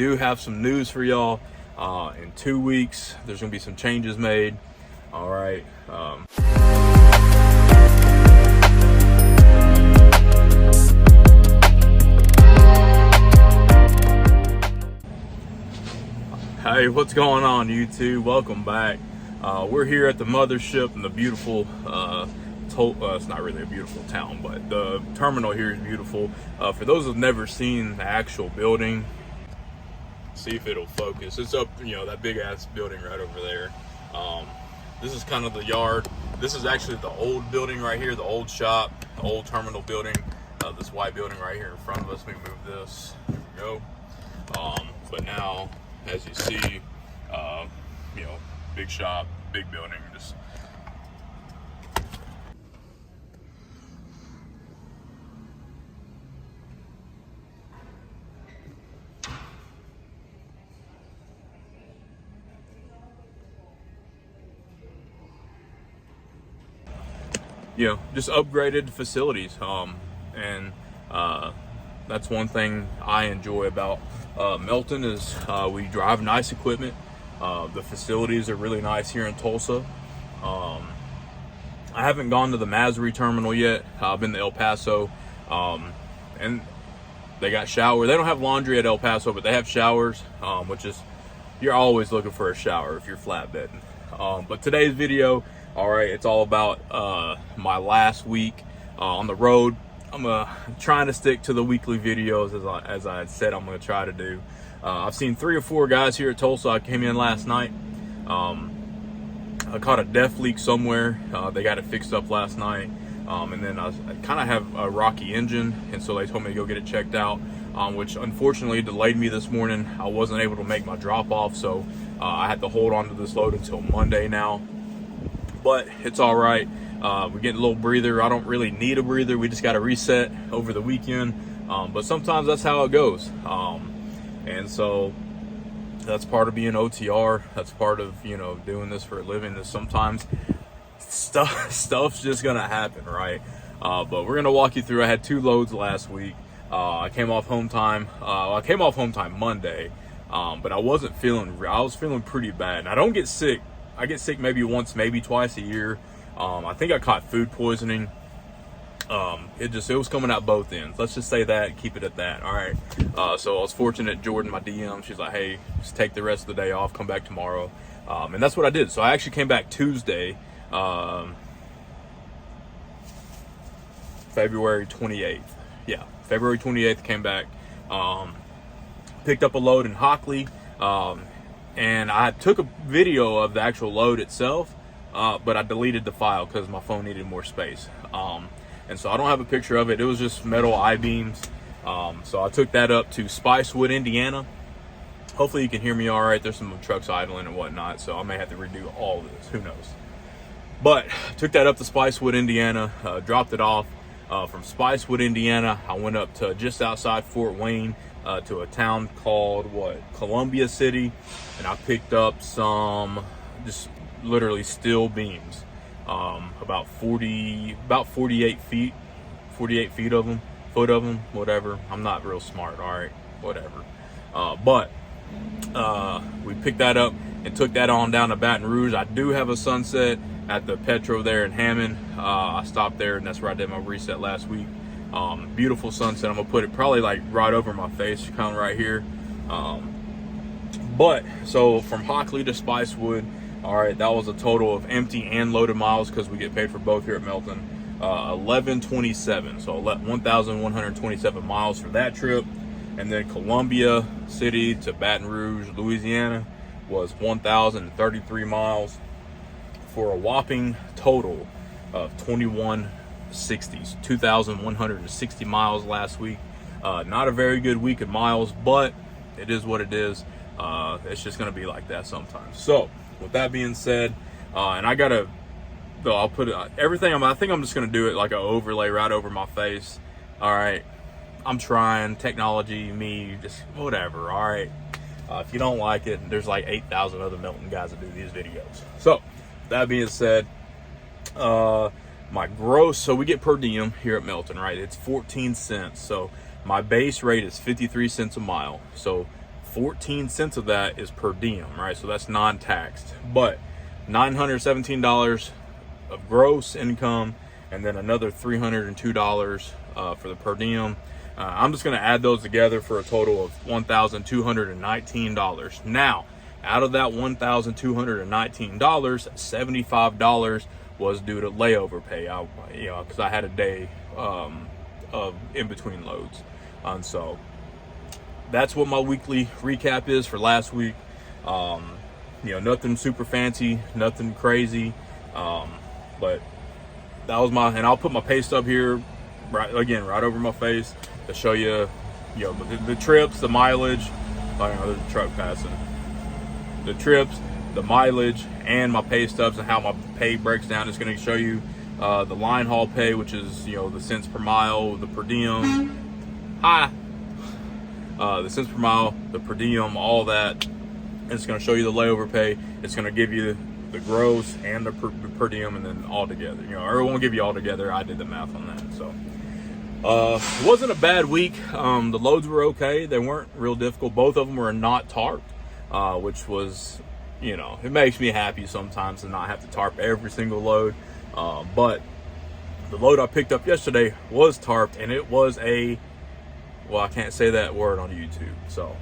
do have some news for y'all. In 2 weeks, there's gonna be some changes made. All right. Hey, what's going on, YouTube? Welcome back. We're here at the mothership in the beautiful, it's not really a beautiful town, but the terminal here is beautiful. For those who've never seen the actual building, see if it'll focus. It's up, that big ass building right over there. This is kind of the yard. This is actually the old building right here, the old shop, the old terminal building. This white building right here in front of us. We move this. There we go. But now, as you see, big shop, big building, just just upgraded facilities. And that's one thing I enjoy about Melton is we drive nice equipment. The facilities are really nice here in Tulsa. I haven't gone to the Masry terminal yet. I've been to El Paso, and they got showers. They don't have laundry at El Paso, but they have showers, which is, you're always looking for a shower if you're flatbedding. But today's video, all right, it's all about my last week on the road. I'm trying to stick to the weekly videos as I said I'm going to try to do. I've seen 3 or 4 guys here at Tulsa. I came in last night. I caught a def leak somewhere. They got it fixed up last night. And then I kind of have a rocky engine, and so they told me to go get it checked out, which unfortunately delayed me this morning. I wasn't able to make my drop off, so I had to hold on to this load until Monday now. But it's all right. We're getting a little breather. I don't really need a breather. We just got to reset over the weekend. But sometimes that's how it goes. And so that's part of being OTR. That's part of, doing this for a living, is sometimes stuff's just going to happen, right? But we're going to walk you through. I had 2 loads last week. I came off home time. I came off home time Monday. But I was feeling pretty bad. And I don't get sick. I get sick maybe once, maybe twice a year. I think I caught food poisoning. It was coming out both ends. Let's just say that, keep it at that. All right. So I was fortunate. Jordan, my DM, she's like, hey, just take the rest of the day off, come back tomorrow. And that's what I did. So I actually came back Tuesday, February 28th. Yeah, February 28th came back. Picked up a load in Hockley. And I took a video of the actual load itself, but I deleted the file because my phone needed more space. And so I don't have a picture of it. It was just metal I-beams. So I took that up to Spicewood, Indiana. Hopefully you can hear me all right. There's some trucks idling and whatnot, so I may have to redo all this. Who knows? But took that up to Spicewood, Indiana, dropped it off. From Spicewood, Indiana, I went up to just outside Fort Wayne, to a town called Columbia City, and I picked up some just literally steel beams, about 48 feet of them, whatever. I'm not real smart, all right, whatever. But we picked that up and took that on down to Baton Rouge. I do have a sunset at the Petro there in Hammond. I stopped there, and that's where I did my reset last week. Beautiful sunset. I'm gonna put it probably like right over my face, kind of right here. But so from Hockley to Spicewood, all right, that was a total of empty and loaded miles, because we get paid for both here at Melton. 1127, so 1,127 miles for that trip. And then Columbia City to Baton Rouge, Louisiana, was 1,033 miles for a whopping total of 2,160 miles last week. Not a very good week in miles, but it is what it is. It's just going to be like that sometimes. So with that being said, and I'll put everything. I think I'm just going to do it like an overlay right over my face. All right. I'm trying. Technology, me, just whatever. All right. If you don't like it, there's like 8,000 other Melton guys that do these videos. So that being said, my gross, so we get per diem here at Melton, right? It's 14 cents. So my base rate is 53 cents a mile. So 14 cents of that is per diem, right? So that's non-taxed. But $917 of gross income, and then another $302 for the per diem. I'm just going to add those together for a total of $1,219. Now, out of that $1,219, $75 was due to layover pay. Because I had a day of in between loads, and so that's what my weekly recap is for last week. Nothing super fancy, nothing crazy, but that was and I'll put my pay stub here right over my face to show you, the trips, the mileage. There's a truck passing. The trips, the mileage, and my pay stubs, and how my pay breaks down. It's going to show you the line haul pay, which is the cents per mile, the per diem. The cents per mile, the per diem, all that. And it's going to show you the layover pay. It's going to give you the gross and the per diem, and then all together. Or it won't give you all together. I did the math on that. So it wasn't a bad week. The loads were okay. They weren't real difficult. Both of them were not tarped, which was, it makes me happy sometimes to not have to tarp every single load. But the load I picked up yesterday was tarped, and it was I can't say that word on YouTube. So,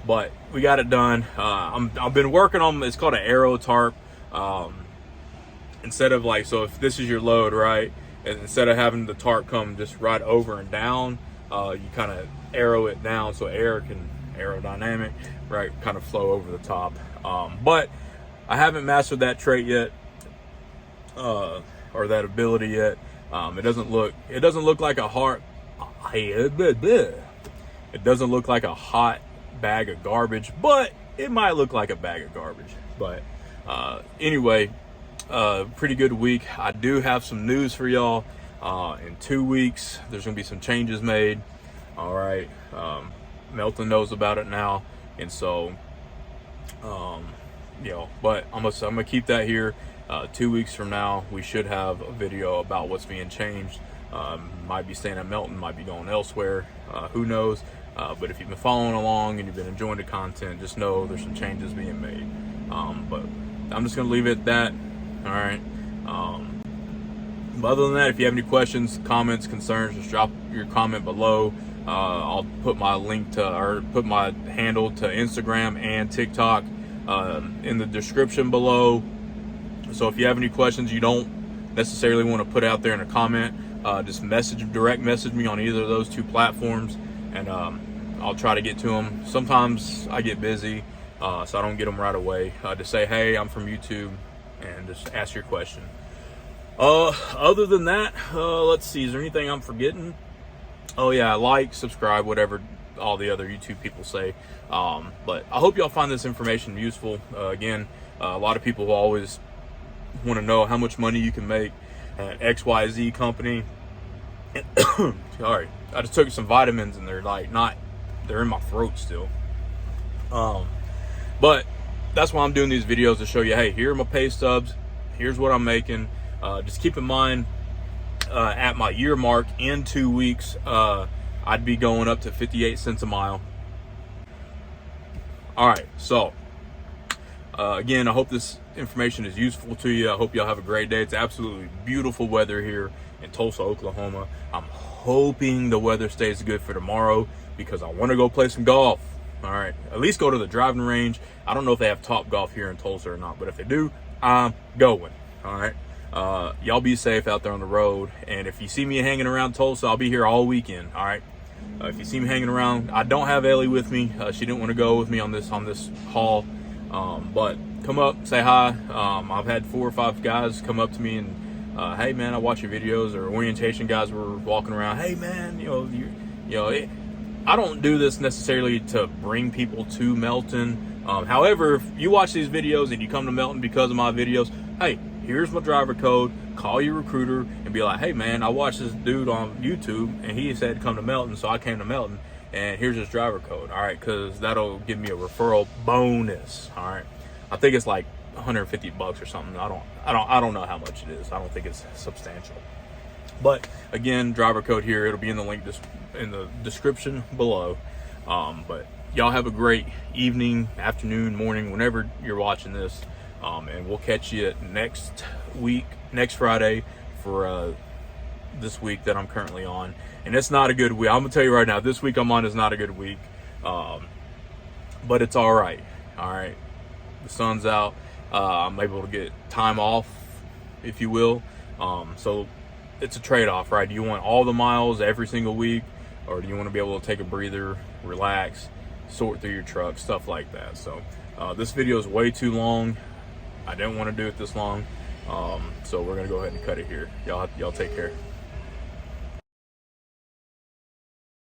but we got it done. I've been working on, it's called an arrow tarp. Instead of so if this is your load, right? And instead of having the tarp come just right over and down, you kind of arrow it down so air can, aerodynamic, right, kind of flow over the top. But I haven't mastered that trait yet, or that ability yet. It doesn't look like a it doesn't look like a hot bag of garbage, but it might look like a bag of garbage. But anyway, pretty good week. I do have some news for y'all. In 2 weeks, there's gonna be some changes made. All right, Melton knows about it now, and so but I'm gonna keep that here. 2 weeks from now, we should have a video about what's being changed. Might be staying at Melton, might be going elsewhere, who knows. But if you've been following along and you've been enjoying the content, just know there's some changes being made. But I'm just gonna leave it at that. All right. But other than that, if you have any questions, comments, concerns, just drop your comment below. I'll put my put my handle to Instagram and TikTok in the description below. So if you have any questions you don't necessarily want to put out there in a comment, just direct message me on either of those two platforms, and I'll try to get to them. Sometimes I get busy, so I don't get them right away. Just say, hey, I'm from YouTube, and just ask your question. Other than that, let's see, is there anything I'm forgetting? Oh yeah, like, subscribe, whatever all the other YouTube people say. But I hope y'all find this information useful. Again, a lot of people will always want to know how much money you can make at XYZ company. Sorry, I just took some vitamins and they're in my throat still. But that's why I'm doing these videos, to show you, hey, here are my pay stubs, here's what I'm making. Just keep in mind, at my year mark in 2 weeks, I'd be going up to 58 cents a mile. All right, so again, I hope this information is useful to you. I hope y'all have a great day. It's absolutely beautiful weather here in Tulsa, Oklahoma. I'm hoping the weather stays good for tomorrow, because I want to go play some golf. All right, at least go to the driving range. I don't know if they have Top Golf here in Tulsa or not, but if they do, I'm going. All right, y'all be safe out there on the road. And if you see me hanging around Tulsa, I'll be here all weekend. All right, if you see me hanging around, I don't have Ellie with me. She didn't want to go with me on this haul, but come up, say hi. I've had 4 or 5 guys come up to me and, hey man, I watch your videos. Or orientation guys were walking around, hey man, I don't do this necessarily to bring people to Melton. However, if you watch these videos and you come to Melton because of my videos, hey, here's my driver code. Call your recruiter and be like, hey man, I watched this dude on YouTube and he said come to Melton, so I came to Melton, and here's his driver code. All right, because that'll give me a referral bonus. All right, I think it's like $150 or something. I don't know how much it is. I don't think it's substantial. But again, driver code here. It'll be in the link in the description below. But y'all have a great evening, afternoon, morning, whenever you're watching this. And we'll catch you next Friday for this week that I'm currently on. And it's not a good week. I'm gonna tell you right now, this week I'm on is not a good week. But it's all right. The sun's out. I'm able to get time off, if you will. So it's a trade-off, right? Do you want all the miles every single week, or do you want to be able to take a breather, relax, sort through your truck, stuff like that? So this video is way too long. I didn't want to do it this long. So we're gonna go ahead and cut it here. Y'all take care.